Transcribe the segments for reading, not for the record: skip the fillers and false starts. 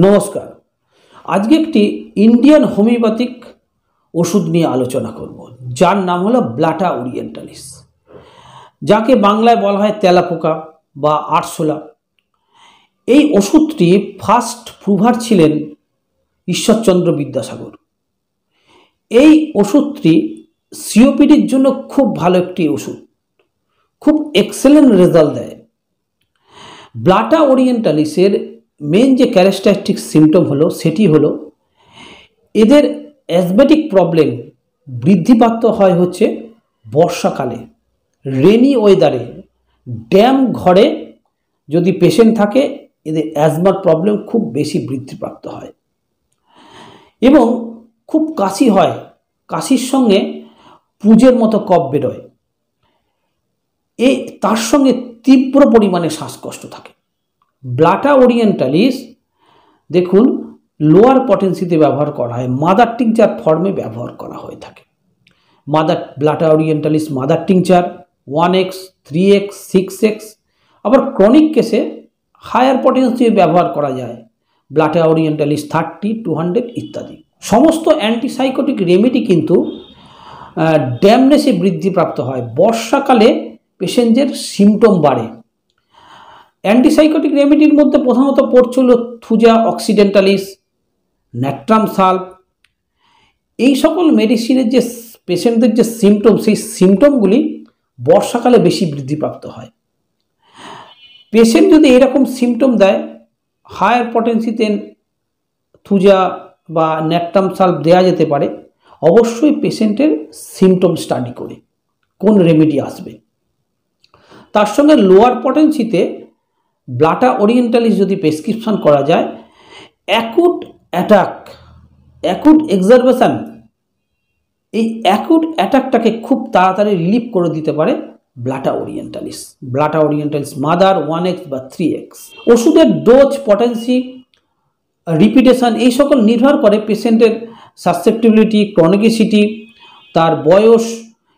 নমস্কার। আজকে একটি ইন্ডিয়ান হোমিওপ্যাথিক ওষুধ নিয়ে আলোচনা করব, যার নাম হলো ব্লাটা ওরিয়েন্টালিস, যাকে বাংলায় বলা হয় তেলাপোকা বা আরশোলা। এই ওষুধটি ফার্স্ট প্রুভার ছিলেন ঈশ্বরচন্দ্র বিদ্যাসাগর। এই ওষুধটি সিওপিডির জন্য খুব ভালো একটি ওষুধ, খুব এক্সেলেন্ট রেজাল্ট দেয়। ব্লাটা ওরিয়েন্টালিসের মেন যে ক্যারেক্টারিস্টিক সিমটম হলো সেটি হলো এদের অ্যাজমেটিক প্রবলেম বৃদ্ধিপ্রাপ্ত হয় হচ্ছে বর্ষাকালে, রেনি ওয়েদারে। ড্যাম ঘরে যদি পেশেন্ট থাকে এদের অ্যাজমার প্রবলেম খুব বেশি বৃদ্ধিপ্রাপ্ত হয় এবং খুব কাশি হয়, কাশির সঙ্গে পুজের মতো কফ বেরোয়, তার সঙ্গে তীব্র পরিমাণে শ্বাসকষ্ট থাকে। ব্লাটা ওরিয়েন্টালিস দেখুন লোয়ার পটেন্সিতে ব্যবহার করা হয়, মাদার টিংচার ফর্মে ব্যবহার করা হয়ে থাকে। Blatta orientalis mother tincture 1x, 3x, 6x, আবার ক্রনিক কেসে হায়ার পটেন্সি ব্যবহার করা যায়, ব্লাটা ওরিয়েন্টালিস 30, 200 ইত্যাদি। সমস্ত অ্যান্টিসাইকোটিক রেমেডি কিন্তু ড্যামনেসে বৃদ্ধিপ্রাপ্ত হয়, বর্ষাকালে পেশেন্টের সিমটম বাড়ে। অ্যান্টিসাইকোটিক রেমেডির মধ্যে প্রথমত পড়ছিল থুজা অক্সিডেন্টালিস, ন্যাট্রাম সাল্প। এই সকল মেডিসিনের যে পেশেন্টদের যে সিমটম, সেই সিমটমগুলি বর্ষাকালে বেশি বৃদ্ধিপ্রাপ্ত হয়। পেশেন্ট যদি এরকম সিমটম দেয়, হায়ার পটেন্সিতে থুজা বা ন্যাট্রাম সাল্প দেওয়া যেতে পারে। অবশ্যই পেশেন্টের সিমটম স্টাডি করে কোন রেমেডি আসবে। তার সঙ্গে লোয়ার পটেন্সিতে ব্লাটা ওরিয়েন্টালিস যদি প্রেসক্রিপশন করা যায়, অ্যাকুট অ্যাটাক, অ্যাকুট এক্সারবেশন, এই অ্যাকুট অ্যাটাকটাকে খুব তাড়াতাড়ি রিলিফ করে দিতে পারে ব্লাটা ওরিয়েন্টালিস মাদার 1x বা 3x। ওষুধের ডোজ, পটেন্সি, রিপিটেশন এই সকল নির্ভর করে পেশেন্টের সাসেপ্টিবিলিটি, ক্রনিকিসিটি, তার বয়স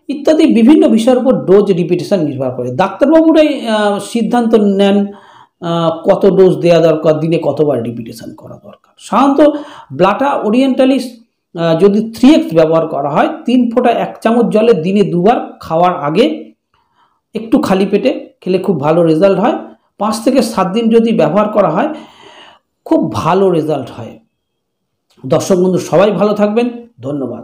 ইত্যাদি বিভিন্ন বিষয়ের উপর ডোজ রিপিটেশন নির্ভর করে। ডাক্তারবাবুরাই সিদ্ধান্ত নেন কত ডোজ দেওয়া দরকার, দিনে কতবার রিপিটেশন করা দরকার। সাধারণত ব্লাটা ওরিয়েন্টালিস যদি 3x ব্যবহার করা হয়, 3 ফোঁটা 1 চামচ জলে দিনে 2 বার, খাওয়ার আগে একটু খালি পেটে খেলে খুব ভালো রেজাল্ট হয়। 5 থেকে 7 দিন যদি ব্যবহার করা হয় খুব ভালো রেজাল্ট হয়। দর্শক বন্ধু সবাই ভালো থাকবেন, ধন্যবাদ।